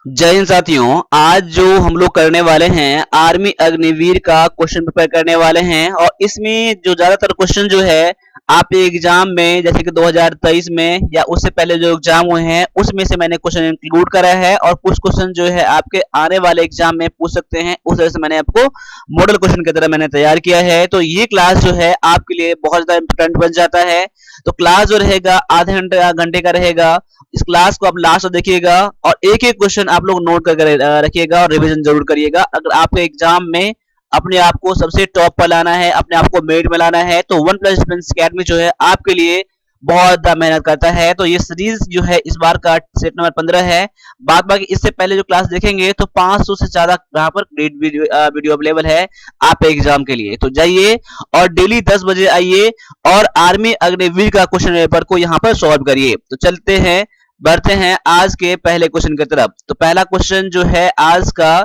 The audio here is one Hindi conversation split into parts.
जय हिंद साथियों। आज जो हम लोग करने वाले हैं आर्मी अग्निवीर का क्वेश्चन पेपर करने वाले हैं और इसमें जो ज्यादातर क्वेश्चन जो है आप एग्जाम में जैसे कि 2023 में या उससे पहले जो एग्जाम हुए हैं उसमें से मैंने क्वेश्चन इंक्लूड करा है और कुछ क्वेश्चन जो है आपके आने वाले एग्जाम में पूछ सकते हैं, उस तरह से मैंने आपको मॉडल क्वेश्चन की तरह मैंने तैयार किया है। तो ये क्लास जो है आपके लिए बहुत ज्यादा इंपॉर्टेंट बन जाता है। तो क्लास जो रहेगा आधे घंटे घंटे का रहेगा। इस क्लास को आप लास्ट तक देखिएगा और एक एक क्वेश्चन आप लोग नोट करके रखिएगा और रिवीजन जरूर करिएगा। अगर आपके एग्जाम में अपने आप को सबसे टॉप पर लाना है, अपने आप को मेरिट में लाना है, तो वन प्लस डिफेंस अकेडमी जो है आपके लिए बहुत ज्यादा मेहनत करता है। तो ये सीरीज जो है इस बार का सेट नंबर 15 है। बाद बाकी इससे पहले जो क्लास देखेंगे तो 500 से ज्यादा यहाँ पर ग्रेड वीडियो अवेलेबल है आप एग्जाम के लिए। तो जाइए और डेली 10 बजे आइए और आर्मी अग्निवीर का क्वेश्चन पेपर को यहाँ पर सॉल्व करिए। तो चलते हैं, बढ़ते हैं आज के पहले क्वेश्चन की तरफ। तो पहला क्वेश्चन जो है आज का,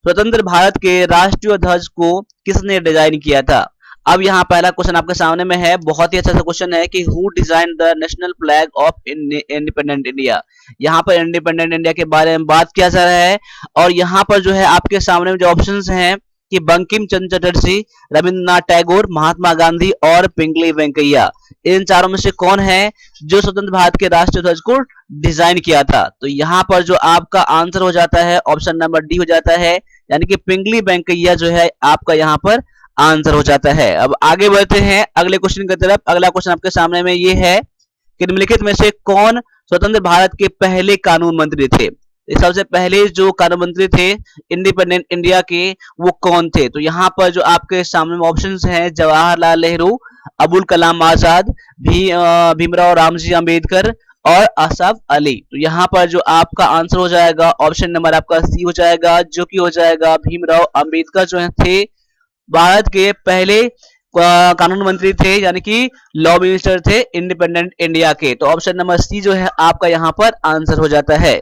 स्वतंत्र भारत के राष्ट्रीय ध्वज को किसने डिजाइन किया था। अब यहाँ पहला क्वेश्चन आपके सामने में है, बहुत ही अच्छा सा क्वेश्चन है कि who design the national flag of independent India. यहाँ पर इंडिपेंडेंट इंडिया के बारे में बात किया जा रहा है और यहाँ पर जो है आपके सामने में जो ऑप्शंस हैं कि बंकिम चंद्र चटर्जी, रविंद्रनाथ टैगोर, महात्मा गांधी और पिंगली वेंकैया, इन चारों में से कौन है जो स्वतंत्र भारत के राष्ट्रीय ध्वज को डिजाइन किया था। तो यहाँ पर जो आपका आंसर हो जाता है ऑप्शन नंबर डी हो जाता है, यानी कि पिंगली वेंकैया जो है आपका यहाँ पर आंसर हो जाता है। अब आगे बढ़ते हैं अगले क्वेश्चन की तरफ। अगला क्वेश्चन आपके सामने में ये है कि निम्नलिखित में से कौन स्वतंत्र भारत के पहले कानून मंत्री थे। सबसे पहले जो कानून मंत्री थे इंडिपेंडेंट इंडिया के वो कौन थे। तो यहाँ पर जो आपके सामने में ऑप्शंस हैं जवाहरलाल नेहरू, अबुल कलाम आजाद, भीमराव रामजी अंबेडकर और असफ अली। तो यहाँ पर जो आपका आंसर हो जाएगा ऑप्शन नंबर आपका सी हो जाएगा, जो कि हो जाएगा भीमराव अंबेडकर जो थे भारत के पहले कानून मंत्री थे, यानी कि लॉ मिनिस्टर थे इंडिपेंडेंट इंडिया के। तो ऑप्शन नंबर सी जो है आपका यहाँ पर आंसर हो जाता है।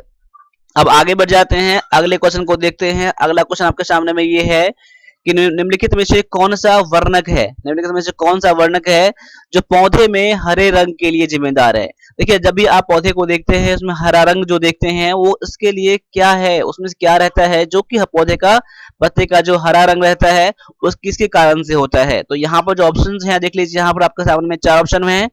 अब आगे बढ़ जाते हैं, अगले क्वेश्चन को देखते हैं। अगला क्वेश्चन आपके सामने में ये है कि निम्नलिखित में से कौन सा वर्णक है, निम्नलिखित में से कौन सा वर्णक है जो पौधे में हरे रंग के लिए जिम्मेदार है। देखिए जब भी आप पौधे को देखते हैं उसमें हरा रंग जो देखते हैं वो इसके लिए क्या है, उसमें से क्या रहता है जो कि पौधे का पत्ते का जो हरा रंग रहता है उस किसके कारण से होता है। तो यहाँ पर जो ऑप्शन हैं देख लीजिए, यहाँ पर आपके सामने में 4 ऑप्शन है।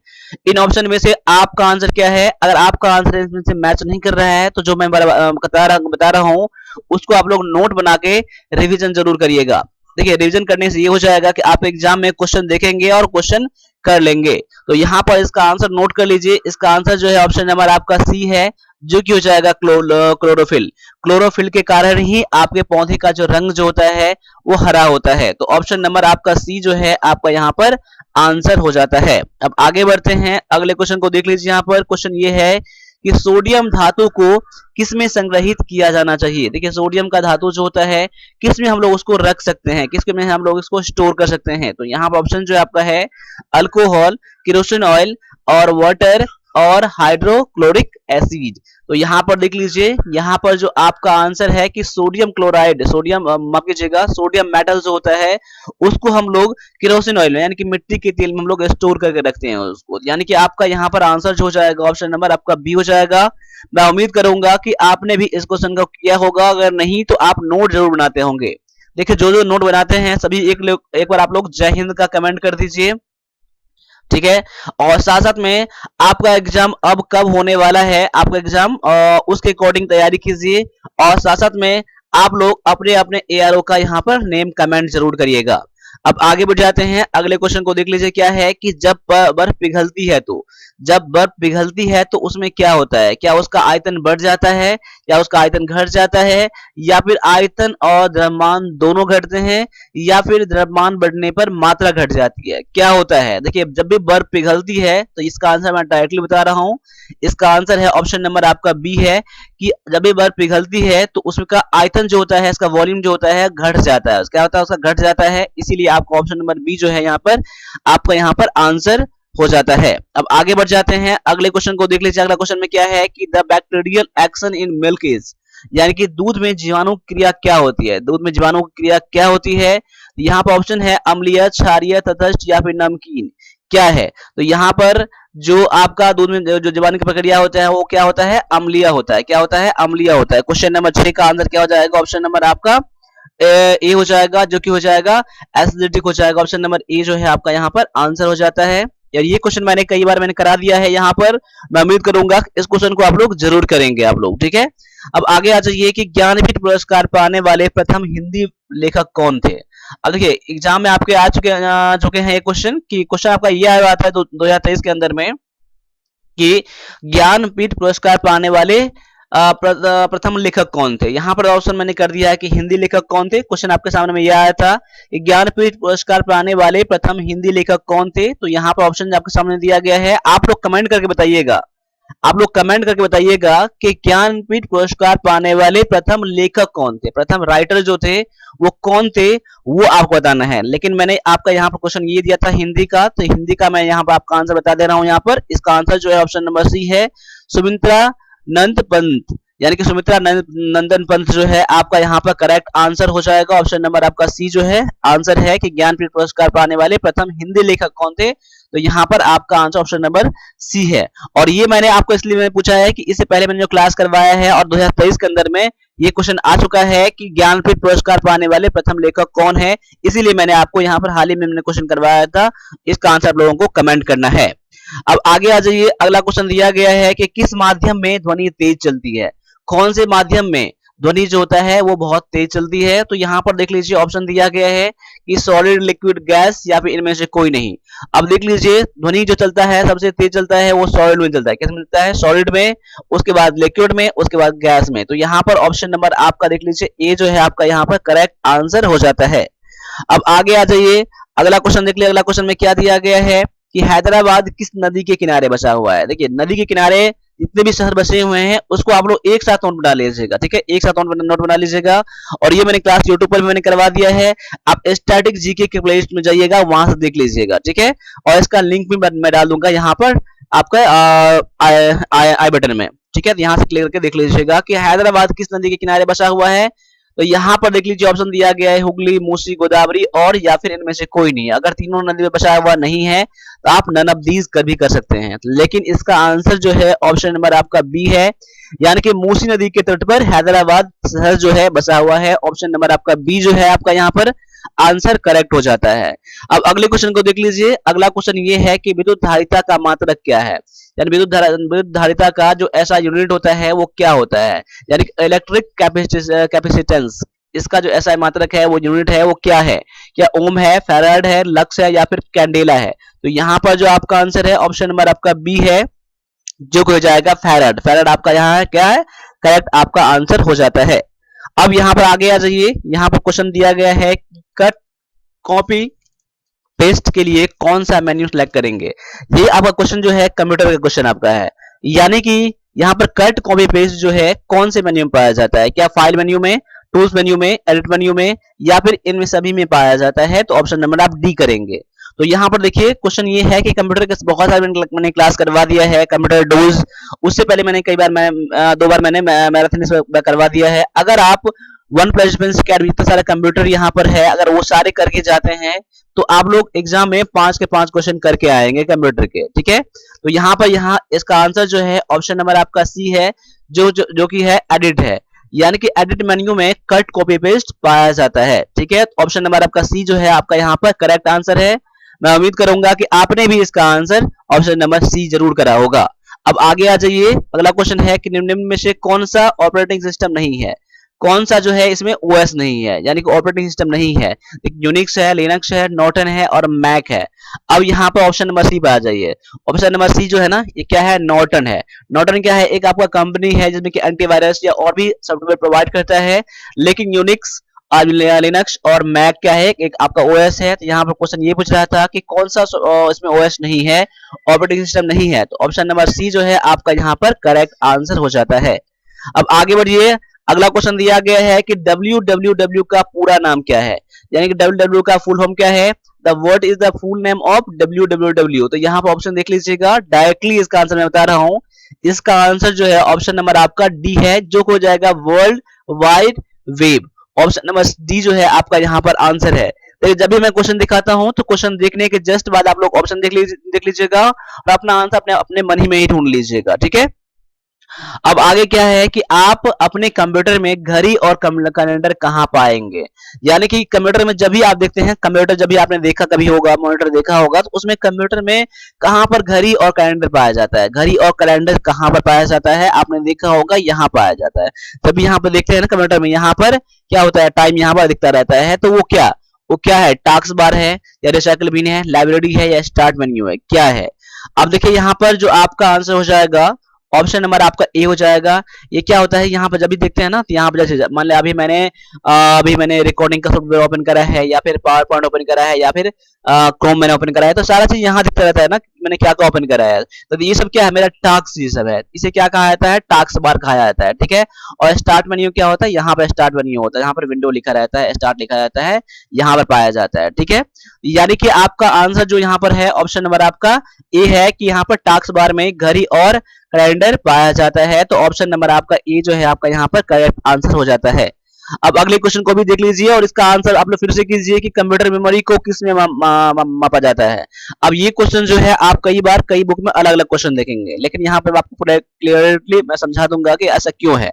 इन ऑप्शन में से आपका आंसर क्या है। अगर आपका आंसर इसमें से मैच नहीं कर रहा है तो जो मैं बता रहा हूँ उसको आप लोग नोट बना के रिवीजन जरूर करिएगा। देखिए रिवीजन करने से ये हो जाएगा कि आप एग्जाम में क्वेश्चन देखेंगे और क्वेश्चन कर लेंगे। तो यहाँ पर इसका आंसर नोट कर लीजिए। इसका आंसर जो है ऑप्शन नंबर आपका सी है, जो कि हो जाएगा क्लोरोफिल। क्लोरोफिल के कारण ही आपके पौधे का जो रंग जो होता है वो हरा होता है। तो ऑप्शन नंबर आपका सी जो है आपका यहाँ पर आंसर हो जाता है। अब आगे बढ़ते हैं, अगले क्वेश्चन को देख लीजिए। यहाँ पर क्वेश्चन ये है कि सोडियम धातु को किसमें संग्रहित किया जाना चाहिए। देखिए सोडियम का धातु जो होता है किसमें हम लोग उसको रख सकते हैं, किसमें हम लोग इसको स्टोर कर सकते हैं। तो यहाँ पर ऑप्शन जो आपका है अल्कोहल, केरोसिन ऑयल और वाटर और हाइड्रोक्लोरिक एसिड। तो यहाँ पर देख लीजिए, यहाँ पर जो आपका आंसर है कि सोडियम क्लोराइड, सोडियम माफ कीजिएगा सोडियम मेटल जो होता है उसको हम लोग केरोसिन ऑयल में यानी कि मिट्टी के तेल में हम लोग स्टोर करके रखते हैं उसको, यानी कि आपका यहाँ पर आंसर जो हो जाएगा ऑप्शन नंबर आपका बी हो जाएगा। मैं उम्मीद करूंगा कि आपने भी इस क्वेश्चन को किया होगा, अगर नहीं तो आप नोट जरूर बनाते होंगे। देखिए जो जो नोट बनाते हैं सभी एक बार आप लोग जय हिंद का कमेंट कर दीजिए, ठीक है। और साथ साथ में आपका एग्जाम अब कब होने वाला है, आपका एग्जाम उसके अकॉर्डिंग तैयारी कीजिए और साथ साथ में आप लोग अपने अपने एआरओ का यहाँ पर नेम कमेंट जरूर करिएगा। अब आगे बढ़ जाते हैं, अगले क्वेश्चन को देख लीजिए। क्या है कि जब बर्फ पिघलती है तो, जब बर्फ पिघलती है तो उसमें क्या होता है, क्या उसका आयतन बढ़ जाता है या उसका आयतन घट जाता है, या फिर आयतन और द्रव्यमान दोनों घटते हैं, या फिर द्रव्यमान बढ़ने पर मात्रा घट जाती है, क्या होता है। देखिए जब भी बर्फ पिघलती है तो इसका आंसर मैं डायरेक्टली बता रहा हूं, इसका आंसर है ऑप्शन नंबर आपका बी है कि जब भी बर्फ पिघलती है तो उसका आयतन जो होता है, इसका वॉल्यूम जो होता है घट जाता है। क्या होता है, उसका घट जाता है, इसीलिए आपका ऑप्शन नंबर बी जो है यहाँ पर आपका यहाँ पर आंसर हो जाता है। अब आगे बढ़ जाते हैं, अगले क्वेश्चन को देख लीजिए। अगला क्वेश्चन में क्या है कि the bacterial action in milk is, यानी कि दूध में जीवाणु क्रिया क्या होती है, दूध में जीवाणु क्रिया क्या होती है। यहाँ पर ऑप्शन है अम्लीय, क्षारीय, तटस्थ या फिर नमकीन। क्या है? तो यहाँ पर जो आपका दूध में जो जमाने की प्रक्रिया होता है वो क्या होता है? अम्लीय होता है। क्या होता है? अम्लीय होता है। क्वेश्चन नंबर 6 का आंसर क्या हो जाएगा? ऑप्शन नंबर आपका ए हो जाएगा, जो कि हो जाएगा एसिडिक हो जाएगा। ऑप्शन नंबर ए जो है आपका यहाँ पर आंसर हो जाता है। यार ये क्वेश्चन मैंने कई बार करा दिया है यहाँ पर, मैं उम्मीद करूंगा इस क्वेश्चन को आप लोग जरूर करेंगे आप लोग, ठीक है। अब आगे आ जाइए कि ज्ञानपीठ पुरस्कार पाने वाले प्रथम हिंदी लेखक कौन थे। अब देखिए एग्जाम में आपके आ चुके हैं ये क्वेश्चन, कि क्वेश्चन आपका ये आया था 2023 के अंदर में कि ज्ञानपीठ पुरस्कार पाने वाले प्रथम लेखक कौन थे। यहाँ पर ऑप्शन मैंने कर दिया है कि हिंदी लेखक कौन थे। क्वेश्चन आपके सामने में यह आया था कि ज्ञानपीठ पुरस्कार पाने वाले प्रथम हिंदी लेखक कौन थे। तो यहाँ पर ऑप्शन आपके सामने दिया गया है, आप लोग कमेंट करके बताइएगा। आप लोग कमेंट करके बताइएगा कि ज्ञानपीठ पुरस्कार पाने वाले प्रथम लेखक कौन थे, प्रथम राइटर जो थे वो कौन थे, वो आपको बताना है। लेकिन मैंने आपका यहाँ पर क्वेश्चन ये दिया था हिंदी का, तो हिंदी का मैं यहाँ पर आपका आंसर बता दे रहा हूँ। यहाँ पर इसका आंसर जो है ऑप्शन नंबर सी है, सुमित्रा नंद पंत, यानी कि सुमित्रा नंदन पंत जो है आपका यहाँ पर करेक्ट आंसर हो जाएगा। ऑप्शन नंबर आपका सी जो है आंसर है कि ज्ञानपीठ पुरस्कार पाने वाले प्रथम हिंदी लेखक कौन थे। तो यहाँ पर आपका आंसर ऑप्शन नंबर सी है। और ये मैंने आपको इसलिए मैंने पूछा है कि इससे पहले मैंने जो क्लास करवाया है और 2023 के अंदर में ये क्वेश्चन आ चुका है कि ज्ञानपीठ पुरस्कार पाने वाले प्रथम लेखक कौन है, इसीलिए मैंने आपको यहाँ पर हाल ही में मैंने क्वेश्चन करवाया था। इसका आंसर आप लोगों को कमेंट करना है। अब आगे आ जाइए, अगला क्वेश्चन दिया गया है कि किस माध्यम में ध्वनि तेज चलती है। कौन से माध्यम में ध्वनि जो होता है वो बहुत तेज चलती है। तो यहाँ पर देख लीजिए ऑप्शन दिया गया है कि सॉलिड, लिक्विड, गैस या फिर इनमें से कोई नहीं। अब देख लीजिए ध्वनि जो चलता है सबसे तेज चलता है वो सॉलिड में चलता है। कैसे मिलता है? सॉलिड में, उसके बाद लिक्विड में, उसके बाद गैस में। तो यहाँ पर ऑप्शन नंबर आपका देख लीजिए ए जो है आपका यहाँ पर करेक्ट आंसर हो जाता है। अब आगे आ जाइए, अगला क्वेश्चन देख लिया। अगला क्वेश्चन में क्या दिया गया है कि हैदराबाद किस नदी के किनारे बसा हुआ है। देखिए नदी के किनारे जितने भी शहर बसे हुए हैं उसको आप लोग एक साथ नोट बना लीजिएगा, ठीक है, एक साथ नोट बना लीजिएगा। और ये मैंने क्लास यूट्यूब पर मैंने करवा दिया है, आप स्टैटिक जीके के प्लेलिस्ट में जाइएगा, वहां से देख लीजिएगा, ठीक है। और इसका लिंक भी मैं डाल दूंगा यहाँ पर आपका आई बटन में, ठीक है। यहाँ से क्लिक करके देख लीजिएगा कि हैदराबाद किस नदी के किनारे बसा हुआ है। तो यहाँ पर देख लीजिए ऑप्शन दिया गया है हुगली, मूसी, गोदावरी और या फिर इनमें से कोई नहीं। अगर तीनों नदी में बसा हुआ नहीं है तो आप नन ऑफ दीज कर भी कर सकते हैं, लेकिन इसका आंसर जो है ऑप्शन नंबर आपका बी है, यानी कि मूसी नदी के तट पर हैदराबाद शहर जो है बसा हुआ है। ऑप्शन नंबर आपका बी जो है आपका यहाँ पर आंसर करेक्ट हो जाता है। अब अगले क्वेश्चन को देख लीजिए। अगला क्वेश्चन ये है कि विद्युत धारिता का मात्रक क्या है, यानी विद्युत धारिता का जो ऐसा यूनिट होता है वो क्या होता है, यानी इलेक्ट्रिक कैपेसिटेंस, इसका जो ऐसा मात्रक है वो यूनिट है वो क्या है? क्या ओम है, फैराड है, लक्स है या फिर कैंडेला है। तो यहाँ पर जो आपका आंसर है ऑप्शन नंबर आपका बी है, जो हो जाएगा फैराड। फैराड आपका यहाँ है क्या है? करेक्ट आपका आंसर हो जाता है। अब यहाँ पर आगे आ जाइए, यहाँ पर क्वेश्चन दिया गया है कट, कॉपी, पेस्ट के लिए कौन सा मेन्यू सेलेक्ट करेंगे। ये आपका क्वेश्चन जो है कंप्यूटर का क्वेश्चन आपका है, यानी कि यहाँ पर कट, कॉपी, पेस्ट जो है कौन से मेन्यू में पाया जाता है? क्या फाइल मेन्यू में, टूल्स मेन्यू में, एडिट मेन्यू में या फिर इनमें सभी में पाया जाता है? तो ऑप्शन नंबर आप डी करेंगे। तो यहाँ पर देखिए क्वेश्चन ये है कि कंप्यूटर के बहुत सारे मैंने क्लास करवा दिया है, कंप्यूटर डोज, उससे पहले मैंने कई बार दो बार मैंने मैराथन करवा दिया है। अगर आप वन प्लस इतने सारे कंप्यूटर यहाँ पर है, अगर वो सारे करके जाते हैं तो आप लोग एग्जाम में 5 के 5 क्वेश्चन करके आएंगे कंप्यूटर के, ठीक है। तो यहाँ पर इसका आंसर जो है ऑप्शन नंबर आपका सी है, जो कि है एडिट है, यानी कि एडिट मेन्यू में कट, कॉपी, पेस्ट पाया जाता है, ठीक है। ऑप्शन नंबर आपका सी जो है आपका यहाँ पर करेक्ट आंसर है। मैं उम्मीद करूंगा कि आपने भी इसका आंसर ऑप्शन नंबर सी जरूर करा होगा। अब आगे आ जाइए, अगला क्वेश्चन है कि निम्न में से कौन सा ऑपरेटिंग सिस्टम नहीं है, कौन सा जो है इसमें ओएस नहीं है, यानी कि ऑपरेटिंग सिस्टम नहीं है। एक यूनिक्स है, लिनक्स है, नॉर्टन है और मैक है। अब यहाँ पर ऑप्शन नंबर सी पे आ जाइए। ऑप्शन नंबर सी जो है ना, ये क्या है? नॉर्टन है। नॉर्टन क्या है? एक आपका कंपनी है जिसमें कि एंटीवायरस या और भी सॉफ्टवेयर प्रोवाइड करता है, लेकिन यूनिक्स और लिनक्स और मैक क्या है? एक आपका ओएस है। तो यहाँ पर क्वेश्चन ये पूछ रहा था कि कौन सा इसमें ओएस नहीं है, ऑपरेटिंग सिस्टम नहीं है। तो ऑप्शन नंबर सी जो है आपका यहाँ पर करेक्ट आंसर हो जाता है। अब आगे बढ़िए, अगला क्वेश्चन दिया गया है कि www का पूरा नाम क्या है, यानी कि www का फुल फॉर्म क्या है? The what is the full name of www। तो यहाँ पर ऑप्शन देख लीजिएगा, डायरेक्टली इसका आंसर मैं बता रहा हूँ। इसका आंसर जो है ऑप्शन नंबर आपका डी है, जो हो जाएगा world wide web. Option number D जो है आपका यहाँ पर आंसर है। तो जब भी मैं क्वेश्चन दिखाता हूं तो क्वेश्चन देखने के जस्ट बाद आप लोग ऑप्शन देख लीजिएगा और अपना आंसर अपने अपने मन ही में ही ढूंढ लीजिएगा, ठीक है। अब आगे क्या है कि आप अपने कंप्यूटर में घड़ी और कैलेंडर कहां पाएंगे, यानी कि कंप्यूटर में जब भी आप देखते हैं, कंप्यूटर जब भी आपने देखा कभी होगा, मॉनिटर देखा होगा, तो उसमें कंप्यूटर में कहां पर घड़ी और कैलेंडर पाया जाता है, घड़ी और कैलेंडर कहां पर पाया जाता है, आपने देखा होगा यहाँ पाया जाता है। जब यहाँ पर देखते हैं ना कंप्यूटर में, यहाँ पर क्या होता है, टाइम यहाँ पर दिखता रहता है, तो वो क्या है, टास्क बार है या रिसाइकल बिन है, लाइब्रेरी है या स्टार्ट मेन्यू है, क्या है। अब देखिए यहाँ पर जो आपका आंसर हो जाएगा ऑप्शन नंबर आपका ए हो जाएगा। ये क्या होता है, यहाँ पर जब भी देखते हैं ना, तो यहाँ पर जैसे मान लिया अभी मैंने रिकॉर्डिंग का सॉफ्टवेयर ओपन करा है, या फिर पावर पॉइंट ओपन करा है, या फिर क्रोम मैंने ओपन करा है, तो सारा चीज यहाँ दिखता रहता है ना मैंने क्या क्या ओपन करा है। तो ये सब क्या है, मेरा टास्क ये सब है, इसे क्या कहा जाता है, टास्क बार कहा जाता है, ठीक है। और स्टार्ट मेन्यू क्या होता है, यहाँ पर स्टार्ट मेन्यू होता है, यहाँ पर विंडो लिखा रहता है, स्टार्ट लिखा जाता है, यहाँ पर पाया जाता है, ठीक है। यानी कि आपका आंसर जो यहाँ पर है ऑप्शन नंबर आपका ए है कि यहाँ पर टास्क बार में घड़ी और कैलेंडर पाया जाता है। तो ऑप्शन नंबर आपका ए जो है आपका यहाँ पर करेक्ट आंसर हो जाता है। अब अगले क्वेश्चन को भी देख लीजिए और इसका आंसर आप लोग फिर से कीजिए कि कंप्यूटर मेमोरी को किस में मापा जाता है। अब ये क्वेश्चन जो है आप कई बार कई बुक में अलग अलग क्वेश्चन देखेंगे, लेकिन यहाँ पर आपको पूरा क्लियरली मैं समझा दूंगा कि ऐसा क्यों है।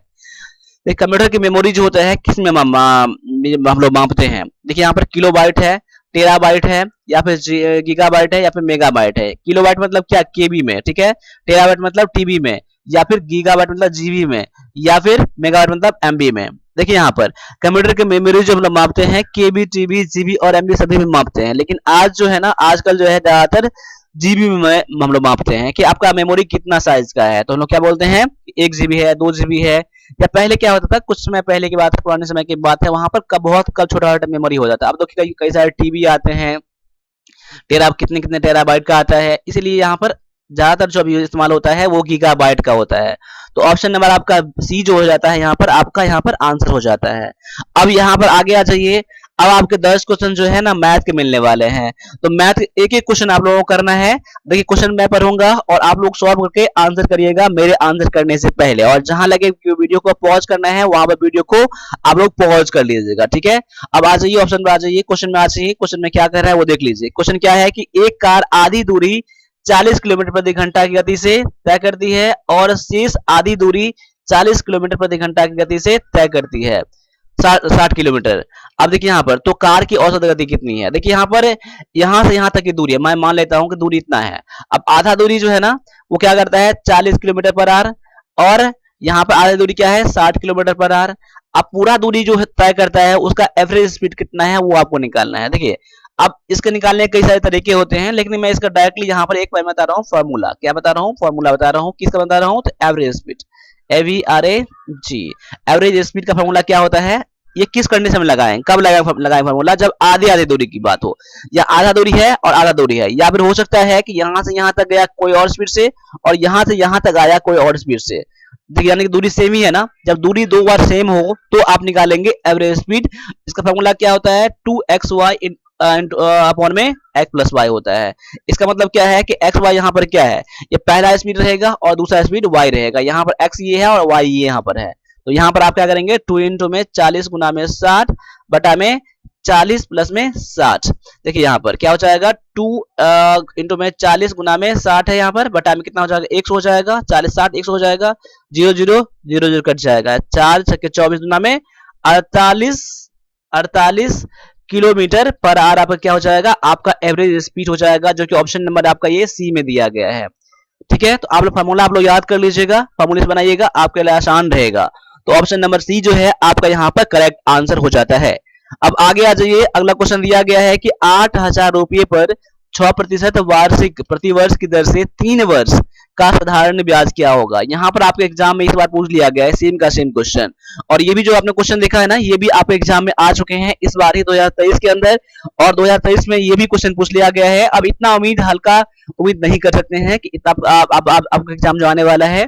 कंप्यूटर की मेमोरी जो होता है किस में हम लोग मापते हैं। देखिए यहाँ पर किलोबाइट है, टेराबाइट है, या फिर गीगाबाइट है, या फिर मेगाबाइट है। किलोबाइट मतलब क्या, केबी में, ठीक है। टेराबाइट मतलब टीबी में, या फिर गीगाबाइट मतलब जीबी में, या फिर मेगाबाइट मतलब एमबी में। देखिए यहाँ पर कंप्यूटर की मेमोरी जो हम लोग मापते हैं केबी, टीबी, जीबी और एमबी सभी में मापते हैं, लेकिन आज जो है ना, आजकल जो है ज्यादातर जीबी में हम लोग मापते हैं कि आपका मेमोरी कितना साइज का है। तो हम लोग क्या बोलते हैं, 1 जीबी है, 2 जीबी है। या पहले क्या होता था, कुछ समय पहले की बात है, पुराने समय की बात है, वहां पर बहुत कब छोटा छोटा मेमोरी हो जाता है। अब तो कई सारे टीबी आते हैं, कितने कितने टेराबाइट का आता है, इसीलिए यहाँ पर ज्यादातर जो अभी इस्तेमाल होता है वो गीगाबाइट का होता है। तो ऑप्शन नंबर आपका सी जो हो जाता है यहाँ पर आपका यहाँ पर आंसर हो जाता है। अब यहाँ पर आगे आ जाइए। अब आपके 10 क्वेश्चन जो है ना मैथ के मिलने वाले हैं, तो मैथ एक एक क्वेश्चन आप लोगों को करना है। देखिए क्वेश्चन मैं पढ़ूंगा और आप लोग सॉल्व करके आंसर करिएगा मेरे आंसर करने से पहले, और जहां लगे वीडियो को पॉज करना है वहां पर वीडियो को आप लोग पॉज कर लीजिएगा, ठीक है। अब आ जाइए ऑप्शन में, आ जाइए क्वेश्चन में, आ जाइए क्वेश्चन में क्या कर रहा है वो देख लीजिए। क्वेश्चन क्या है कि एक कार आधी दूरी 40 किलोमीटर प्रति घंटा की गति से तय करती है और शेष आधी दूरी 40 किलोमीटर प्रति घंटा की गति से तय करती है, 60 किलोमीटर। अब देखिए यहाँ पर तो कार की औसत गति कितनी है। देखिए यहाँ पर यहाँ से यहाँ तक की दूरी है, मैं मान लेता हूँ कि दूरी इतना है। अब आधा दूरी जो है ना वो क्या करता है 40 किलोमीटर पर आवर, और यहाँ पर आधा दूरी क्या है 60 किलोमीटर पर आवर। अब पूरा दूरी जो तय करता है उसका एवरेज स्पीड कितना है वो आपको निकालना है। देखिए अब इसके निकालने के कई सारे तरीके होते हैं, लेकिन मैं इसका डायरेक्टली यहाँ पर एक बार बता रहा हूँ फॉर्मूला। क्या बता रहा हूँ, फॉर्मूला बता रहा हूँ। किसका बता रहा हूँ, तो average speed, AVRAG। Average speed का फॉर्मूला क्या होता है, ये किस कंडीशन में लगाएं, कब लगाएं फॉर्मूला, जब आधी आधी दूरी की बात हो, या आधा दूरी है और आधा दूरी है, या फिर हो सकता है कि यहां से यहां तक गया कोई और स्पीड से और यहां से यहां तक आया कोई और स्पीड से। यानी कि दूरी सेम ही है ना, जब दूरी दो बार सेम हो तो आप निकालेंगे एवरेज स्पीड। इसका फॉर्मूला क्या होता है, 2xy अपॉन में x प्लस वाई होता है। इसका मतलब क्या है कि x y यहाँ पर क्या है, ये पहला स्पीड रहेगा और दूसरा स्पीड y रहेगा। यहाँ पर x ये है और y ये यहाँ पर है, तो यहाँ पर आप क्या करेंगे 2 इंटू में 40 गुना में 60 बटा में 40 प्लस में 60। देखिए यहाँ पर क्या हो जाएगा 2 इंटू में 40 गुना में 60 है, यहाँ पर बटा में कितना हो जाएगा 100 हो जाएगा, 40 60 100 हो जाएगा, 0 0 0 0 कट जाएगा, 4 छक्के 24 गुना में 48 किलोमीटर पर आवर आपका क्या हो जाएगा, आपका एवरेज स्पीड हो जाएगा, जो कि ऑप्शन नंबर आपका ये सी में दिया गया है। ठीक है, तो आप लोग फार्मूला आप लोग याद कर लीजिएगा, फार्मूले से बनाइएगा, आपके लिए आसान रहेगा। तो ऑप्शन नंबर सी जो है आपका यहाँ पर करेक्ट आंसर हो जाता है। अब आगे आ जाइए, अगला क्वेश्चन दिया गया है कि 8,000 रुपये पर 6% वार्षिक प्रतिवर्ष की दर से 3 वर्ष का साधारण ब्याज क्या होगा। यहाँ पर आपके एग्जाम में इस बार पूछ लिया गया है सेम का सेम क्वेश्चन, और ये भी जो आपने क्वेश्चन देखा है ना, ये भी आपके एग्जाम में आ चुके हैं इस बार ही 2023 के अंदर, और 2023 में ये भी क्वेश्चन पूछ लिया गया है। अब इतना हल्का उम्मीद नहीं कर सकते हैं कि इतना आपका एग्जाम जो आने वाला है,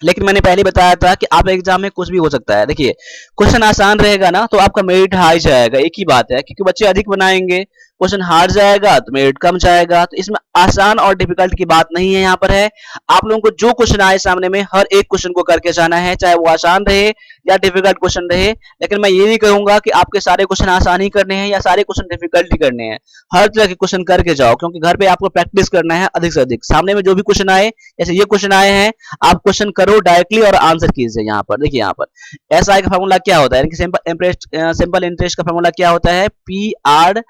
लेकिन मैंने पहले बताया था कि आप एग्जाम में कुछ भी हो सकता है। देखिए क्वेश्चन आसान रहेगा ना तो आपका मेरिट हाई जाएगा, एक ही बात है, क्योंकि बच्चे अधिक बनाएंगे, क्वेश्चन हार्ड जाएगा तो मेरिट कम जाएगा। तो इसमें आसान और डिफिकल्ट की बात नहीं है, यहाँ पर है आप लोगों को जो क्वेश्चन आए सामने में हर एक क्वेश्चन को करके जाना है, चाहे वो आसान रहे या डिफिकल्ट क्वेश्चन रहे। लेकिन मैं ये नहीं कहूंगा कि आपके सारे क्वेश्चन आसान ही करने हैं या सारे क्वेश्चन डिफिकल्ट ही करने हैं। हर तरह के क्वेश्चन करके जाओ, क्योंकि घर पे आपको प्रैक्टिस करना है अधिक से अधिक। सामने में जो भी क्वेश्चन आए, जैसे ये क्वेश्चन आए हैं, आप क्वेश्चन करो डायरेक्टली और आंसर कीजिए। यहाँ पर देखिए, यहाँ पर एसआई का फॉर्मूला क्या होता है, सिंपल इंटरेस्ट का फॉर्मूला क्या होता है, पी आर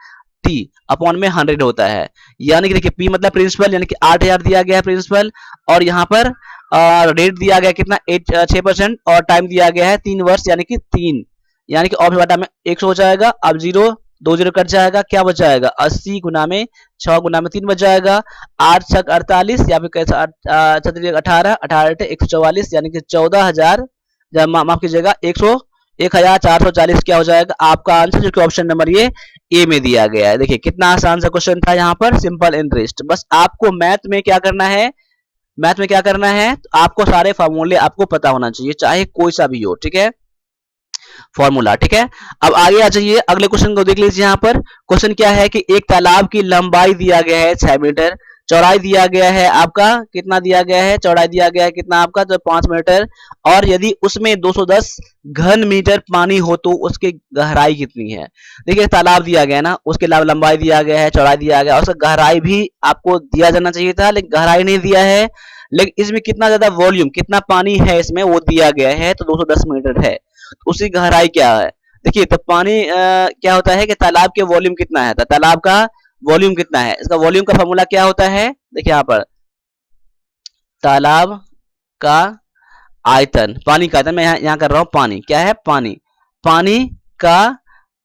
टी अपॉन में 100 होता है। यानी कि देखिए, पी मतलब प्रिंसिपल, यानी कि 8000 दिया गया है प्रिंसिपल, और यहाँ पर रेट दिया गया कितना 6%, और टाइम दिया गया है 3 वर्ष यानी कि 3, यानी कि और बटा में 100 हो जाएगा। अब 2 जीरो कट जाएगा, क्या बच जाएगा 80 गुना में 6 गुना में 3 बच जाएगा। 8 छक 48 या फिर कैसे 18 18 144 यानी कि 14000, माफ कीजिएगा 1440 क्या हो जाएगा आपका आंसर, जो कि ऑप्शन नंबर ये ए में दिया गया है। देखिए कितना आसान सा क्वेश्चन था यहाँ पर, सिंपल इंटरेस्ट। बस आपको मैथ में क्या करना है, मैथ में क्या करना है, तो आपको सारे फार्मूले आपको पता होना चाहिए, चाहे कोई सा भी हो, ठीक है, फॉर्मूला, ठीक है। अब आगे आ जाइए, अगले क्वेश्चन को देख लीजिए। यहाँ पर क्वेश्चन क्या है कि एक तालाब की लंबाई दिया गया है 6 मीटर, चौड़ाई दिया गया है आपका कितना दिया गया है, चौड़ाई दिया गया है कितना आपका, तो 5 मीटर, और यदि उसमें 210 घन मीटर पानी हो तो उसकी गहराई कितनी है। देखिए तालाब दिया गया है ना, उसके अलावा लंबाई दिया गया है, चौड़ाई दिया गया है, उसका गहराई भी आपको दिया जाना चाहिए था, लेकिन गहराई नहीं दिया है। लेकिन इसमें कितना ज्यादा वॉल्यूम, कितना पानी है इसमें वो दिया गया है, तो 210 मीटर है, तो उसकी गहराई क्या है। देखिए तो पानी क्या होता है कि तालाब के वॉल्यूम कितना है, तो तालाब का वॉल्यूम कितना है, इसका वॉल्यूम का फॉर्मूला क्या होता है, देखिए यहाँ पर तालाब का आयतन, पानी का आयतन, मैं यहाँ कर रहा हूँ पानी, क्या है पानी, पानी का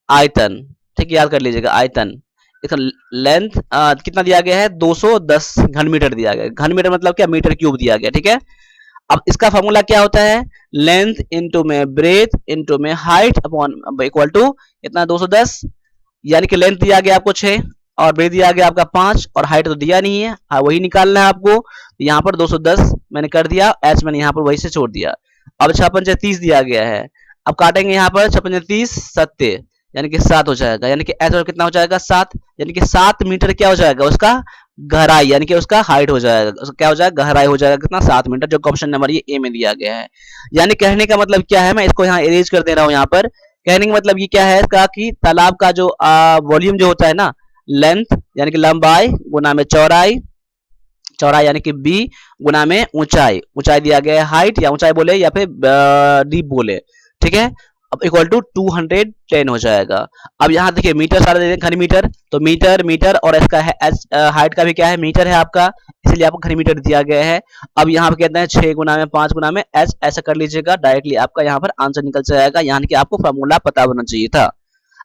आयतन, ठीक है, याद कर लीजिएगा आयतन। इसका लेंथ कितना दिया गया है, 210 घन मीटर दिया गया है। घन मीटर मतलब क्या, मीटर क्यूब दिया गया, ठीक है। अब इसका फॉर्मूला क्या होता है, लेंथ इनटू में ब्रेथ इनटू में हाइट अपॉन इक्वल टू इतना 210, यानी कि लेंथ दिया गया आपको 6 और ब्रेथ दिया गया आपका 5 और हाइट तो दिया नहीं है, हाँ वही निकालना है आपको। यहाँ पर 210 मैंने कर दिया, एच मैंने यहाँ पर वही से छोड़ दिया। अब 6 30 दिया गया है, अब काटेंगे यहाँ पर 6 30 सत्ते, यानी कि 7 हो जाएगा, यानी कि एच कितना हो जाएगा 7, यानी कि 7 मीटर क्या हो जाएगा उसका गहराई, यानी कि उसका हाइट हो जाएगा, उसका क्या हो जाएगा गहराई हो जाएगा कितना 7 मीटर, जो ऑप्शन नंबर ये ए में दिया गया है। यानी कहने का मतलब क्या है, मैं इसको यहाँ इरेज कर दे रहा हूँ। यहाँ पर कहने का मतलब ये क्या है इसका कि तालाब का जो वॉल्यूम जो होता है ना, लेंथ यानी कि लंबाई गुना में चौड़ाई, चौड़ाई यानी कि बी गुना में ऊंचाई, ऊंचाई दिया गया है हाइट या ऊंचाई बोले या फिर डीप बोले, ठीक है। अब इक्वल टू 210 हो जाएगा। अब यहाँ देखिए मीटर सारा दे दें, घन मीटर, तो मीटर मीटर और इसका है हाइट का भी क्या है मीटर है आपका, इसलिए आपको घन मीटर दिया गया है। अब यहाँ पे कहते हैं 6 गुना में 5 गुना में एच, ऐसा कर लीजिएगा, डायरेक्टली आपका यहाँ पर आंसर निकल जाएगा, यानी कि आपको फॉर्मूला पता होना चाहिए था।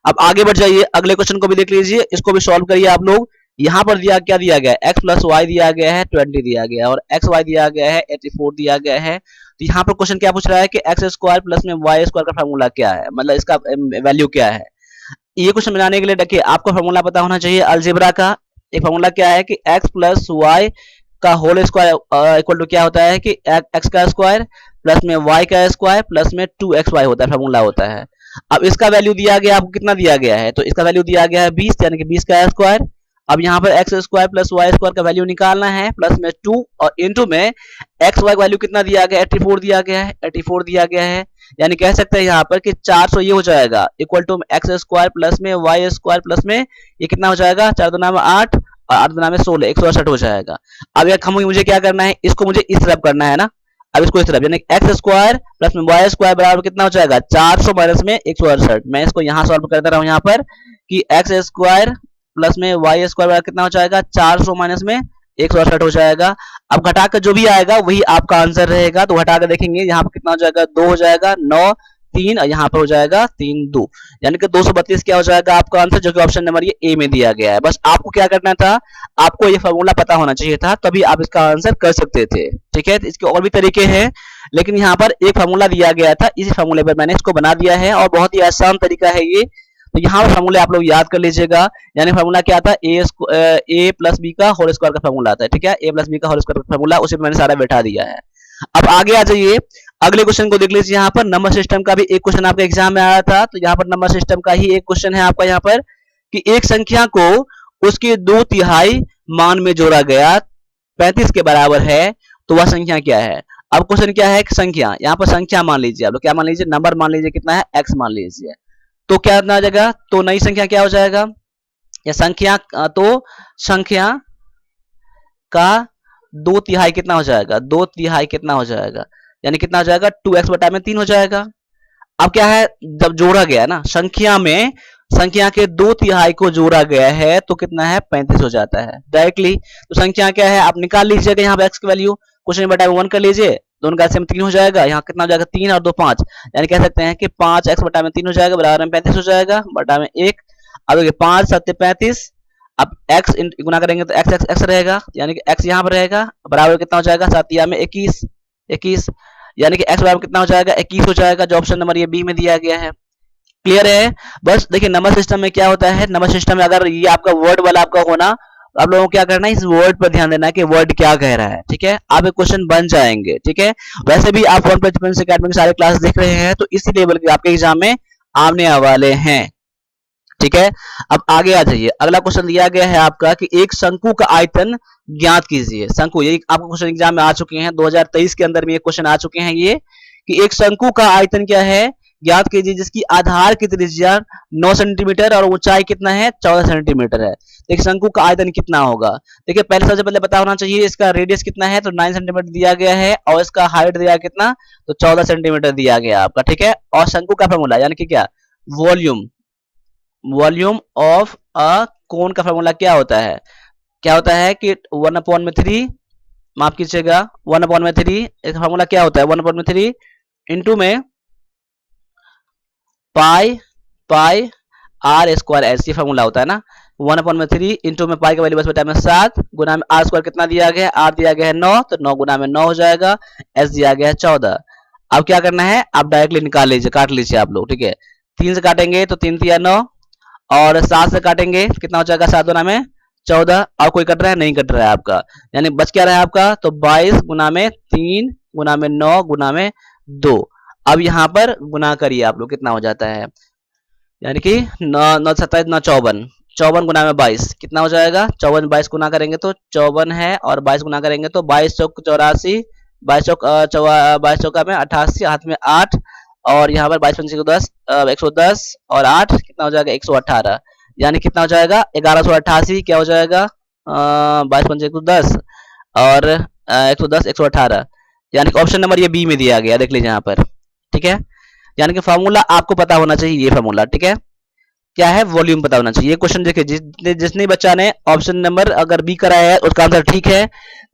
अब आगे बढ़ जाइए, अगले क्वेश्चन को भी देख लीजिए, इसको भी सॉल्व करिए आप लोग। यहाँ पर क्या दिया गया है, x प्लस वाई दिया गया है 20 दिया गया है, और एक्स वाई दिया गया है 84 दिया गया है। तो यहाँ पर क्वेश्चन क्या पूछ रहा है कि एक्स स्क्वायर प्लस में वाई स्क्वायर का फॉर्मूला क्या है, मतलब इसका वैल्यू क्या है। ये क्वेश्चन बनाने के लिए देखिए आपको फॉर्मूला पता होना चाहिए अलजेब्रा का। एक फॉर्मूला क्या है कि x प्लस वाई का होल स्क्वायर इक्वल टू क्या होता है कि x का स्क्वायर प्लस में y का स्क्वायर प्लस में 2xy होता है, फॉर्मूला होता है। अब इसका वैल्यू दिया गया आपको कितना दिया गया है, तो इसका वैल्यू दिया गया है 20, यानी कि 20 का स्क्वायर। अब यहाँ पर x square plus y square का वैल्यू निकालना है, प्लस में 2 और इनटू में एक्स वाई का वैल्यू कितना दिया गया है 84 दिया गया है, 84 दिया गया है, यानी कह सकते हैं यहाँ पर कि 400 ये हो जाएगा equal to x square plus में वाई स्क्वायर प्लस में ये कितना हो जाएगा 4 दूना में 8 और 8 दूना में 16, 168 हो जाएगा। अब यह मुझे क्या करना है, इसको मुझे इस तरफ करना है ना, अब इसको इस तरफ, यानी एक्स स्क्वायर प्लस में वाई स्क्वायर बराबर कितना हो जाएगा 400 माइनस में 168। मैं इसको यहाँ सॉल्व कर दे रहा हूँ यहाँ पर कि एक्स स्क्वायर प्लस में वाई स्क्वायर बराबर कितना हो जाएगा 400 माइनस में 168 हो जाएगा। अब घटा कर जो भी आएगा वही आपका आंसर रहेगा, तो घटा कर देखेंगे यहाँ पर कितना हो जाएगा 2 हो जाएगा 9 3 और यहाँ पर हो जाएगा 3 2, यानी कि 232 क्या हो जाएगा आपका आंसर, जो कि ऑप्शन नंबर ये ए में दिया गया है। बस आपको क्या करना था, आपको ये फॉर्मूला पता होना चाहिए था, तभी आप इसका आंसर कर सकते थे, ठीक है। इसके और भी तरीके हैं, लेकिन यहाँ पर एक फॉर्मूला दिया गया था, इसी फॉर्मूले पर मैंने इसको बना दिया है और बहुत ही आसान तरीका है ये। तो यहाँ पर फॉर्मूले आप लोग याद कर लीजिएगा, यानी फॉर्मूला क्या था ए प्लस बी का होल स्क्वायर का फॉर्मूला था, ठीक है, ए प्लस बी का होल स्क्वायर का फॉर्मूला, उसे मैंने सारा बैठा दिया है। अब आगे आ जाइए, अगले क्वेश्चन को देख लीजिए। यहाँ पर नंबर सिस्टम का भी एक क्वेश्चन आपके एग्जाम में आया था, तो यहाँ पर नंबर सिस्टम का ही एक क्वेश्चन है आपका यहाँ पर कि एक संख्या को उसके 2/3 मान में जोड़ा गया 35 के बराबर है तो वह संख्या क्या है। अब क्वेश्चन क्या है, संख्या, यहाँ पर संख्या मान लीजिए आप लोग, क्या मान लीजिए, नंबर मान लीजिए, कितना है, x मान लीजिए। तो क्या आ जाएगा, तो नई संख्या क्या हो जाएगा, या संख्या, तो संख्या का 2/3 कितना हो जाएगा, 2/3 कितना हो जाएगा, यानी कितना हो जाएगा, 2x बटा में 3 हो जाएगा। अब क्या है, जब जोड़ा गया ना संख्या में, संख्या के 2/3 को जोड़ा गया है तो कितना है, 35 हो जाता है डायरेक्टली। तो संख्या क्या है आप निकाल लीजिएगा, यहाँ पे x की वैल्यू क्वेश्चन बटा 1 कर लीजिए, दोनों का सेम 3 हो जाएगा, यहाँ कितना हो जाएगा, 3 और 2 5, यानी कह सकते हैं कि 5x बटा में 3 हो जाएगा, बराबर में 35 हो जाएगा, बटा में 1। अब देखिए 5 7 35, अब x गुना करेंगे तो x x x रहेगा, यानी कि x यहाँ पर रहेगा, बराबर कितना हो जाएगा, 7 में 21 21, यानी कि x बराबर कितना हो जाएगा, 21 हो जाएगा, जो ऑप्शन नंबर ये बी में दिया गया है। क्लियर है। बस देखिए नंबर सिस्टम में क्या होता है, नंबर सिस्टम में अगर ये आपका वर्ड वाला आपका होना, आप लोगों को क्या करना है, इस वर्ड पर ध्यान देना है कि वर्ड क्या कह रहा है, ठीक है, आप एक क्वेश्चन बन जाएंगे, ठीक है। वैसे भी आप 1+ अकेडमी के सारे क्लास देख रहे हैं तो इसी लेवल के आपके एग्जाम में आने वाले हैं, ठीक है। अब आगे आ जाइए, अगला क्वेश्चन दिया गया है आपका कि एक शंकु का आयतन ज्ञात कीजिए। शंकु, ये आपको क्वेश्चन एग्जाम में आ चुके हैं, 2023 के अंदर में ये क्वेश्चन आ चुके हैं, ये कि एक शंकु का आयतन क्या है, ज्ञात कीजिए, जिसकी आधार की त्रिज्या 9 सेंटीमीटर और ऊंचाई कितना है, 14 सेंटीमीटर है। देखिए शंकु का आयतन कितना होगा, देखिए पहले सबसे पहले पता होना चाहिए इसका रेडियस कितना है, तो 9 सेंटीमीटर दिया गया है, और इसका हाइट दिया कितना, तो 14 सेंटीमीटर दिया गया आपका, ठीक है। और शंकु का फॉर्मूला यानी कि क्या, वॉल्यूम, वॉल्यूम ऑफ अ कोन का फॉर्मूला क्या होता है, क्या होता है कि 1/3, माफ कीजिएगा 1/3, इसका फॉर्मूला क्या होता है, 1/3 इंटू में पाई पाई आर स्क्वायर एस, ये फॉर्मूला होता है ना, 1/3 इंटू में पाई का वैल्यू बस बटा में 7 गुना में आर स्क्वायर कितना दिया गया है, आर दिया गया है 9, तो 9 गुना में 9 हो जाएगा, एस दिया गया है 14। अब क्या करना है, आप डायरेक्टली निकाल लीजिए, काट लीजिए आप लोग, ठीक है। 3 से काटेंगे तो 3 3 9, और 7 से काटेंगे कितना हो जाएगा, 7 गुना में 14, और कोई कट रहा है, नहीं कट रहा है आपका, यानी बच क्या रहा है आपका, तो 22 गुना में 3 गुना में 9 गुना में 2। अब यहाँ पर गुना करिए आप लोग, कितना हो जाता है, यानी कि 9 9 27 9 54, 54 गुना में 22 कितना हो जाएगा, 54 22 गुना करेंगे तो 54 है, और 22 गुना करेंगे तो 22 चौक 84, 22 चौक 22 चौका में 88, हाथ में 8, और यहाँ पर 22 पंचे को 10, 110 और 8 कितना हो जाएगा, 118, यानी कितना हो जाएगा, 1188, क्या हो जाएगा, 22 पंचे को 10 और 110 118, यानी कि ऑप्शन नंबर ये बी में दिया गया, देख लीजिए यहाँ पर, ठीक है। यानी कि फॉर्मूला आपको पता होना चाहिए, ये फॉर्मूला, ठीक है, क्या है, वॉल्यूम पता होना चाहिए। क्वेश्चन देखिए, जिसने बच्चा ने ऑप्शन नंबर अगर बी कराया है उसका आंसर ठीक है।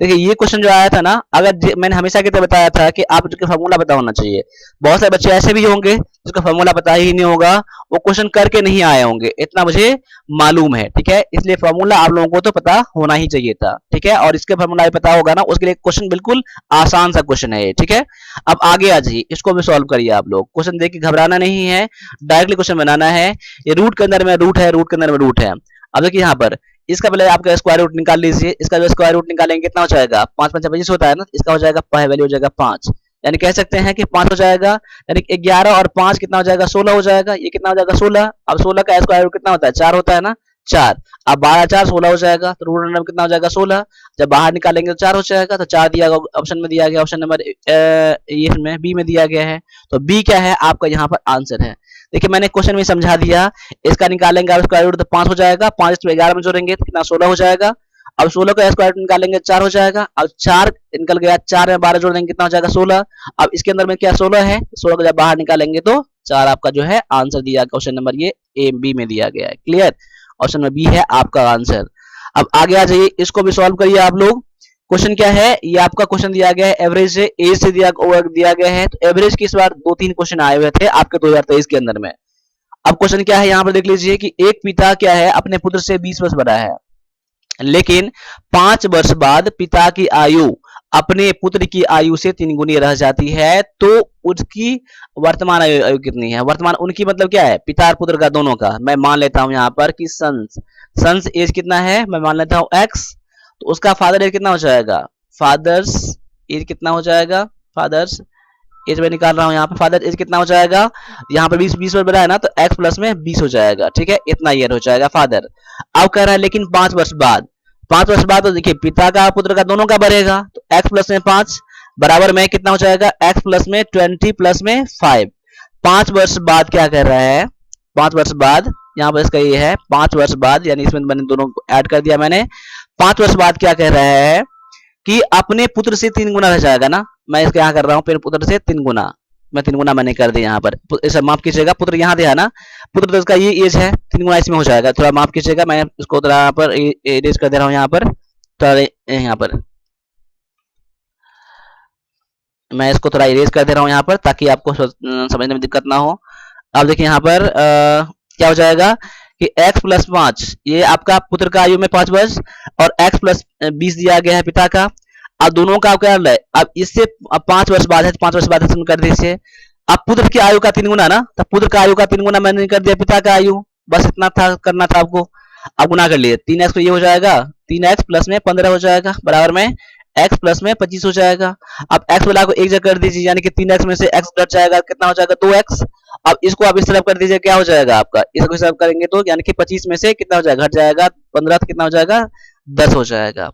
देखिए ये क्वेश्चन जो आया था ना, अगर मैंने हमेशा की तरह बताया था कि आप जो फॉर्मूला पता होना चाहिए, बहुत सारे बच्चे ऐसे भी होंगे जिसका फॉर्मूला पता ही नहीं होगा, वो क्वेश्चन करके नहीं आए होंगे, इतना मुझे मालूम है, ठीक है। इसलिए फॉर्मूला आप लोगों को तो पता होना ही चाहिए था, ठीक है, और इसके फॉर्मूला पता होगा ना, उसके लिए क्वेश्चन बिल्कुल आसान सा क्वेश्चन है ये, ठीक है। अब आगे आ जाइए, इसको भी सॉल्व करिए आप लोग, क्वेश्चन देख के घबराना नहीं है, डायरेक्टली क्वेश्चन बनाना है। ये रूट के अंदर में रूट है, रूट के अंदर में रूट है। अब देखिए यहाँ पर इसका पहले आपका स्क्वायर रूट निकाल लीजिए, इसका जो स्क्वायर रूट निकालेंगे कितना हो जाएगा, 5 5 25 होता है ना, इसका हो जाएगा वैल्यू हो जाएगा 5, यानी कह सकते हैं कि 5 हो जाएगा, यानी 11 और 5 कितना हो जाएगा, 16 हो जाएगा, ये कितना हो जाएगा 16। अब 16 का स्क्वायर रूट कितना होता है, 4 होता है ना, 4। अब 12 4 16 हो जाएगा, तो रूट नंबर कितना हो जाएगा 16, जब बाहर निकालेंगे तो 4 हो जाएगा, तो 4 दिया गया, ऑप्शन में दिया गया, ऑप्शन नंबर ये में बी में दिया गया है, तो बी क्या है आपका यहाँ पर आंसर है। देखिए मैंने क्वेश्चन में समझा दिया, इसका निकालेंगे आप स्क्वायर रूट तो 5 हो जाएगा, 5 इसमें 11 में जोड़ेंगे तो कितना 16 हो जाएगा। अब 16 का स्क्वायर रूट निकालेंगे 4 हो जाएगा, अब 4 निकल गया, 4 में 12 जोड़ देंगे कितना हो जाएगा 16। अब इसके अंदर में क्या 16 है, 16 को जब बाहर निकालेंगे तो 4 आपका जो है आंसर दिया गया, क्वेश्चन नंबर ये ए बी में दिया गया है। क्लियर, ऑप्शन में बी है आपका आंसर। अब आगे आ जाइए, इसको भी सॉल्व करिए आप लोग। क्वेश्चन क्या है, ये आपका क्वेश्चन दिया गया है एवरेज से, एज से दिया गया है, तो एवरेज की इस बार 2-3 क्वेश्चन आए हुए थे आपके 2023 के अंदर में। अब क्वेश्चन क्या है यहाँ पर देख लीजिए कि एक पिता क्या है अपने पुत्र से 20 वर्ष बड़ा है, लेकिन 5 वर्ष बाद पिता की आयु अपने पुत्र की आयु से 3 गुनी रह जाती है, तो उसकी वर्तमान आयु कितनी है। वर्तमान उनकी मतलब क्या है, पिता और पुत्र का दोनों का। मैं मान लेता हूं यहाँ पर कि सन्स एज कितना है, मैं मान लेता हूं x, तो उसका फादर एज कितना हो जाएगा, फादर्स एज कितना हो जाएगा, फादर्स एज में निकाल रहा हूँ यहाँ पर, फादर एज कितना हो जाएगा, यहाँ पर 20 वर्ष बढ़ा है ना, तो x प्लस में 20 हो जाएगा, ठीक है, इतना ईयर हो जाएगा फादर। अब कह रहा है लेकिन 5 वर्ष बाद, 5 वर्ष बाद तो देखिए पिता का पुत्र का दोनों का बढ़ेगा, तो x प्लस में 5 बराबर में कितना हो जाएगा, x प्लस में 20 प्लस में 5। 5 वर्ष बाद क्या कर रहा है, 5 वर्ष बाद यहाँ पर इसका ये है 5 वर्ष बाद, यानी इसमें मैंने दोनों ऐड कर दिया मैंने। 5 वर्ष बाद क्या कह रहा है कि अपने पुत्र से 3 गुना रह जाएगा ना, मैं इसके यहाँ कर रहा हूँ फिर पुत्र से 3 गुना, मैं 3 गुना मैंने कर दिया यहाँ पर, इसे माफ कीजिएगा, पुत्र यहाँ दिया ना, पुत्र तो इसका ये एज है, 3 गुना इसमें हो जाएगा, थोड़ा माफ कीजिएगा, मैं इसको थोड़ा यहाँ पर एरेज कर दे रहा हूँ, यहाँ पर थोड़ा यहाँ पर मैं इसको थोड़ा इरेज कर दे रहा हूँ यहाँ पर, ताकि आपको समझने में दिक्कत ना हो। अब देखिए यहाँ पर क्या हो जाएगा कि x प्लस 5, ये आपका पुत्र का आयु में 5 वर्ष, और x प्लस 20 दिया गया है पिता का। अब दोनों का क्या है, अब इससे 5 वर्ष बाद है, 5 वर्ष बाद कर दीजिए। अब पुत्र की आयु का 3 गुना ना, तो पुत्र का आयु का 3 गुना मैंने कर दिया पिता का आयु, बस इतना था करना था आपको। अब गुना कर लिए, 3x तो ये हो जाएगा, 3x प्लस में 15 हो जाएगा, बराबर में x प्लस में 25 हो जाएगा। अब x वाला को एक जगह कर दीजिए, यानी कि 3x में से x घट जाएगा, कितना हो जाएगा 2x। अब इसको आप इस तरफ कर दीजिए, क्या हो जाएगा आपका, इसको इस तरफ करेंगे तो यानी कि 25 में से कितना हो जाएगा, घट जाएगा 15, तो कितना हो जाएगा 10 हो जाएगा।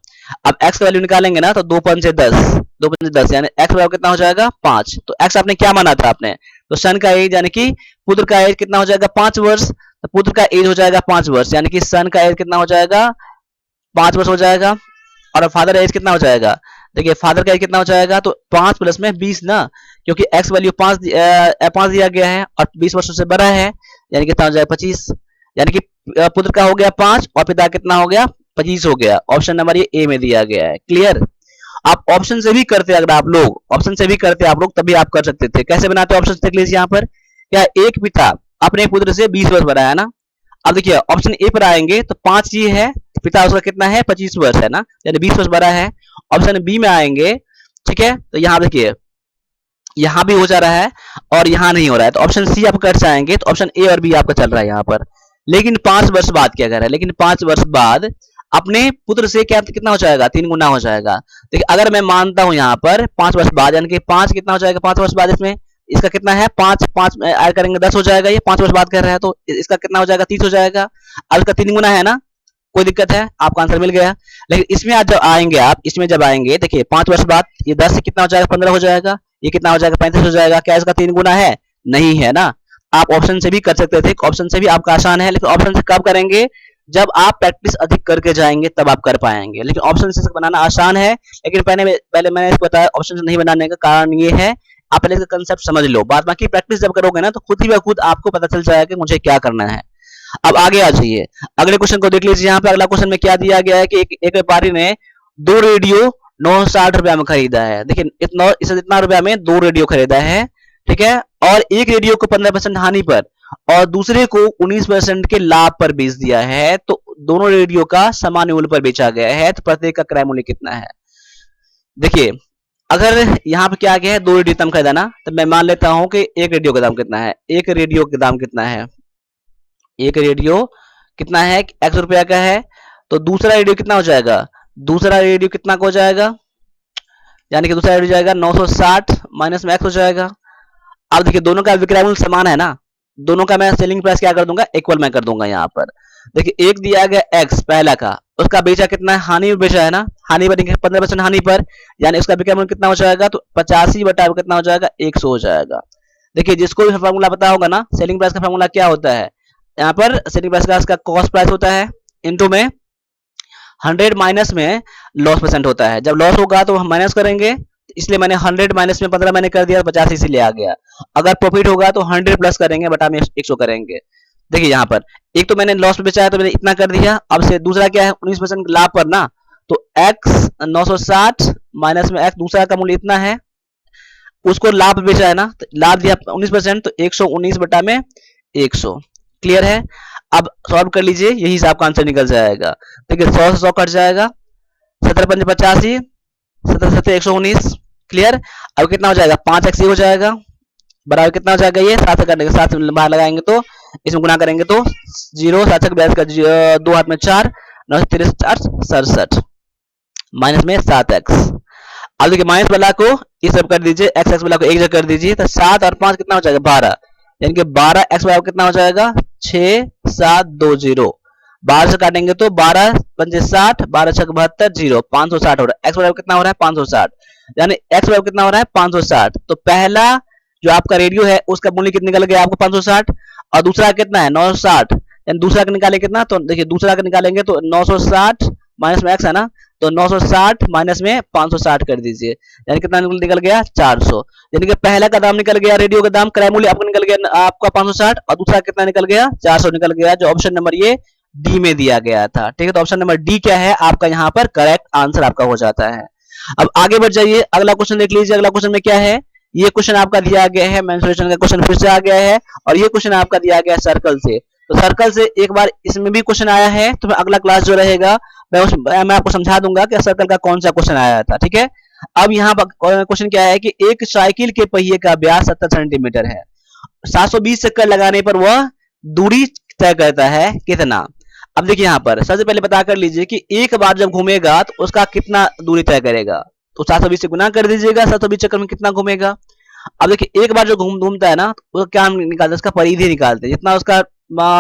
अब x का वैल्यू निकालेंगे ना, तो 2 पंचे 10, 2 पंचे 10, यानी x बराबर कितना हो जाएगा 5। तो x आपने क्या माना था आपने, तो सन का एज यानी कि पुत्र का एज कितना हो जाएगा 5 वर्ष, तो पुत्र का एज हो जाएगा 5 वर्ष, यानी कि सन का एज कितना हो जाएगा 5 वर्ष हो जाएगा। और फादर एज कितना हो जाएगा, देखिए फादर का एज कितना हो जाएगा, तो 5 प्लस में 20 ना, क्योंकि x वैल्यू 5 दिया गया है और 20 वर्षों से बड़ा है, यानी कितना हो जाएगा 25, यानी कि पुत्र का हो गया 5 और पिता कितना हो गया 25 हो गया। ऑप्शन नंबर ये ए में दिया गया है। क्लियर। आप ऑप्शन से भी करते, अगर आप लोग ऑप्शन से भी करते आप लोग, तभी आप कर सकते थे। कैसे बनाते ऑप्शन देख लीजिए यहाँ पर, क्या एक पिता अपने पुत्र से 20 वर्ष बड़ा है ना। अब देखिए ऑप्शन ए पर आएंगे तो 5 ये है, पिता उसका कितना है 25 वर्ष है ना, यानी 20 वर्ष बड़ा है। ऑप्शन बी में आएंगे, ठीक है, तो यहाँ देखिए यहाँ भी हो जा रहा है और यहाँ नहीं हो रहा है, तो ऑप्शन सी आप कर जाएंगे, तो ऑप्शन ए और बी आपका चल रहा है यहाँ पर। लेकिन 5 वर्ष बाद क्या कर रहा है, लेकिन 5 वर्ष बाद अपने पुत्र से क्या कितना हो जाएगा 3 गुना हो जाएगा। देखिए अगर मैं मानता हूं यहाँ पर 5 वर्ष बाद, यानी कि 5 कितना हो जाएगा 5 वर्ष बाद, इसमें इसका कितना है 5 5 ऐड करेंगे 10 हो जाएगा, ये 5 वर्ष बाद कर रहा है तो इसका कितना हो जाएगा 30 हो जाएगा। अब इसका 3 गुना है ना, कोई दिक्कत है, आपका आंसर मिल गया। लेकिन इसमें आज जब आएंगे आप, इसमें जब आएंगे देखिए 5 वर्ष बाद ये 10 से कितना हो जाएगा 15 हो जाएगा, ये कितना हो जाएगा 35 हो जाएगा। क्या इसका 3 गुना है, नहीं है ना। आप ऑप्शन से भी कर सकते थे, ऑप्शन से भी आपका आसान है, लेकिन ऑप्शन से कब करेंगे, जब आप प्रैक्टिस अधिक करके जाएंगे तब आप कर पाएंगे। लेकिन ऑप्शन से बनाना आसान है, लेकिन पहले मैंने इसको बताया ऑप्शन से नहीं बनाने का कारण ये है, आप पहले इसका कंसेप्ट समझ लो, बाद बाकी प्रैक्टिस जब करोगे ना तो खुद ही खुद आपको पता चल जाएगा कि मुझे क्या करना है। अब आगे आ जाइए, अगले क्वेश्चन को देख लीजिए। यहाँ पे अगला क्वेश्चन में क्या दिया गया है कि एक व्यापारी ने 2 रेडियो 960 रुपया में खरीदा है। देखिए इतना रुपया में 2 रेडियो खरीदा है, ठीक है, और एक रेडियो को 15% हानि पर और दूसरे को 19% के लाभ पर बेच दिया है। तो दोनों रेडियो का समान मूल्य पर बेचा गया है, तो प्रत्येक का क्रय मूल्य कितना है। देखिए अगर यहाँ पे क्या गया है 2 रेडियो खरीदा ना, तो मैं मान लेता हूं कि एक रेडियो का दाम कितना है, एक रेडियो का दाम कितना है, एक रेडियो कितना है x रुपया का है, तो दूसरा रेडियो कितना हो जाएगा, दूसरा रेडियो कितना हो जाएगा, यानी कि दूसरा रेडियो जाएगा 960 माइनस में x हो जाएगा। अब देखिए दोनों का विक्रय मूल्य समान है ना, दोनों का मैं सेलिंग प्राइस क्या कर दूंगा इक्वल मैं कर दूंगा। यहाँ पर देखिए एक दिया गया x पहला का, उसका बेचा कितना है, हानि में बेचा है ना, हानि पर 15% हानि पर, यानी उसका विक्रय मूल्य कितना हो जाएगा, तो 85 बटा कितना हो जाएगा 100 हो जाएगा। देखिए जिसको भी फार्मूला पता होगा ना, सेलिंग प्राइस का फार्मूला क्या होता है, यहाँ पर सेलिंग प्राइस का इसका कॉस्ट प्राइस होता है इनटू में 100 माइनस में लॉस परसेंट होता है। जब लॉस होगा तो हम माइनस करेंगे, इसलिए मैंने 100 माइनस में 15 मैंने कर दिया, 50 इसीलिए आ गया। अगर प्रॉफिट होगा तो 100 प्लस करेंगे बटा में 100 करेंगे। देखिए यहाँ पर एक तो मैंने लॉस पे बेचा है तो मैंने इतना कर दिया, अब से दूसरा क्या है 19% लाभ पर ना, तो x 960 माइनस में x दूसरा का मूल्य इतना है, उसको लाभ बेचा है ना, तो लाभ दिया 19%, तो 119 बटा में 100। क्लियर है। अब सॉल्व कर लीजिए, यही से आपका आंसर निकल जाएगा। देखिए 100 से 100 कट जाएगा, 17 पंच 85, 17 7 119। क्लियर। अब कितना हो जाएगा 5x हो जाएगा, बराबर कितना हो जाएगा ये 7 करने के साथ बाहर लगाएंगे तो इसमें गुना करेंगे तो 0 7 42 का 2 हाथ में 4 9 3 4 67 माइनस में 7x। अब देखिए माइनस वाला को ये सब कर दीजिए, एक्स एक्स वाला को एक जगह कर दीजिए, तो 7 और 5 कितना हो जाएगा 12, यानी कि 12 एक्स बराबर कितना हो जाएगा 6 7 2 0। 12 से काटेंगे तो 12 पंजे 60, 12 छक 72 0, 560 हो रहा है। एक्स बराबर कितना हो रहा है 560, यानी एक्स बराबर कितना हो रहा है 560। तो पहला जो आपका रेडियो है उसका मूल्य कितना निकल गया आपको 560, और दूसरा कितना है 960, यानी दूसरा का निकालेंगे कितना, तो देखिए दूसरा का निकालेंगे तो 960 माइनस में एक्स है ना, तो 960 माइनस में 560 कर दीजिए, यानी कितना निकल गया 400। यानी कि पहला का दाम निकल गया, रेडियो का दाम क्रय मूल्य आपको निकल गया आपका 560, और दूसरा कितना निकल गया 400 निकल गया, जो ऑप्शन नंबर ये डी में दिया गया था। ठीक है, तो ऑप्शन नंबर डी क्या है आपका यहाँ पर करेक्ट आंसर आपका हो जाता है। अब आगे बढ़ जाइए, अगला क्वेश्चन देख लीजिए। अगला क्वेश्चन में क्या है, ये क्वेश्चन आपका दिया गया है मेंस्ट्रुएशन का क्वेश्चन फिर से आ गया है, और ये क्वेश्चन आपका दिया गया है सर्कल से। तो सर्कल से एक बार इसमें भी क्वेश्चन आया है, तो अगला क्लास जो रहेगा मैं आपको समझा दूंगा कि सर्कल का कौन सा क्वेश्चन आया था। ठीक है, अब यहाँ पर क्वेश्चन क्या है कि एक साइकिल के पहिए का व्यास 70 सेंटीमीटर है, 720 चक्कर लगाने पर वह दूरी तय करता है कितना। अब देखिए यहाँ पर सबसे पहले पता कर लीजिए कि एक बार जब घूमेगा तो उसका कितना दूरी तय करेगा, तो 720 से गुना कर दीजिएगा, 720 चक्कर में कितना घूमेगा। अब देखिए एक बार जो घूमता है ना तो वो क्या निकालते हैं, उसका परिधि निकालते हैं, जितना उसका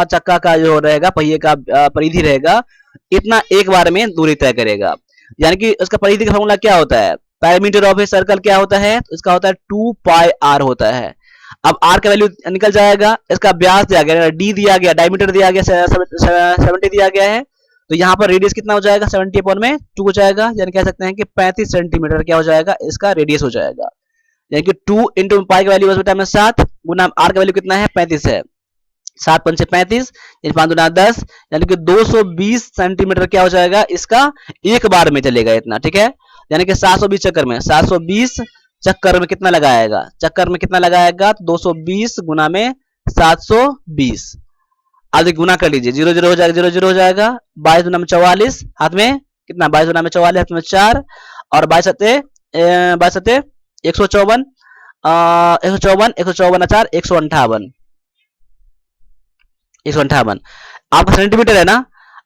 चक्का का जो रहेगा पहिए का परिधि रहेगा इतना एक बार में दूरी तय करेगा। यानी कि उसका परिधि का फॉर्मूला क्या होता है, पैरामीटर ऑफ ए सर्कल क्या होता है, तो इसका होता है 2 पाई आर होता है। अब आर का वैल्यू निकल जाएगा, इसका व्यास दिया गया, डी दिया गया, डायमीटर दिया गया 70 दिया गया है, तो यहाँ पर रेडियस कितना हो जाएगा 70 अपॉन में 2 हो जाएगा, यानी कह सकते हैं कि 35 सेंटीमीटर क्या हो जाएगा इसका रेडियस हो जाएगा। यानी कि 2 इंटू पाई का वैल्यू बटा में 7 गुना आर का वैल्यू कितना है 35 है, 7 पंचे 35, 5 गुना 10, यानी कि 220 सेंटीमीटर क्या हो जाएगा इसका एक बार में चलेगा इतना। ठीक है, यानी कि 720 चक्कर में 720 चक्कर में कितना लगाएगा, चक्कर में कितना लगाएगा 220 गुना में 720, आगे गुना कर लीजिए, 0 0 हो जाएगा, 0 0 हो जाएगा, 22 गुना में 44, हाथ में कितना 22 गुना में 44 हाथ में 4, और 22 सते 154, 154 154 4 158, 158 आपका सेंटीमीटर है ना,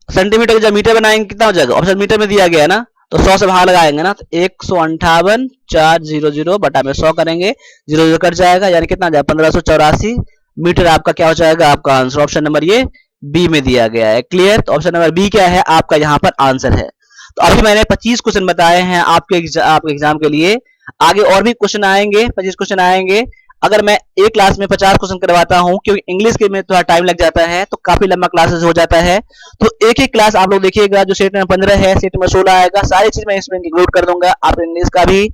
सेंटीमीटर जब मीटर बनाएंगे कितना हो जाएगा, ऑप्शन मीटर में दिया गया है ना, तो 100 से भाग लगाएंगे ना, तो 158 400 बटा में 100 करेंगे, 0 0 कट जाएगा, यानी कितना जाएगा 1584 मीटर आपका क्या हो जाएगा आपका आंसर। ऑप्शन नंबर ये बी में दिया गया है। क्लियर, तो ऑप्शन नंबर बी क्या है आपका यहाँ पर आंसर है। तो अभी मैंने 25 क्वेश्चन बताए हैं आपके एग्जाम के लिए, आगे और भी क्वेश्चन आएंगे, 25 क्वेश्चन आएंगे। अगर मैं एक क्लास में 50 क्वेश्चन करवाता हूं, क्योंकि इंग्लिश के में थोड़ा टाइम लग जाता है तो काफी लंबा क्लासेस हो जाता है, तो एक एक क्लास आप लोग देखिएगा, जो सेट नंबर 15 है सेट नंबर 16 आएगा, सारी चीज मैं इसमें इंक्लूड कर दूंगा, आप इंग्लिश का भी।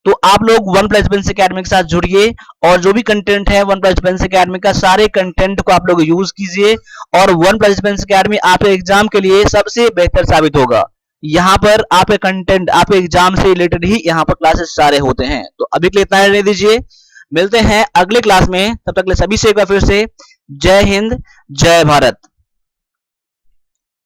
तो आप लोग वन प्लस डिफेंस अकेडमी के साथ जुड़िए, और जो भी कंटेंट है वन प्लस डिफेंस अकेडमी का सारे कंटेंट को आप लोग यूज कीजिए, और वन प्लस डिफेंस अकेडमी आपके एग्जाम के लिए सबसे बेहतर साबित होगा। यहाँ पर आपके कंटेंट आपके एग्जाम से रिलेटेड ही यहाँ पर क्लासेस सारे होते हैं। तो अभी के लिए इतना रहने दीजिए, मिलते हैं अगले क्लास में, तब तक के लिए सभी से एक बार फिर से जय हिंद जय भारत।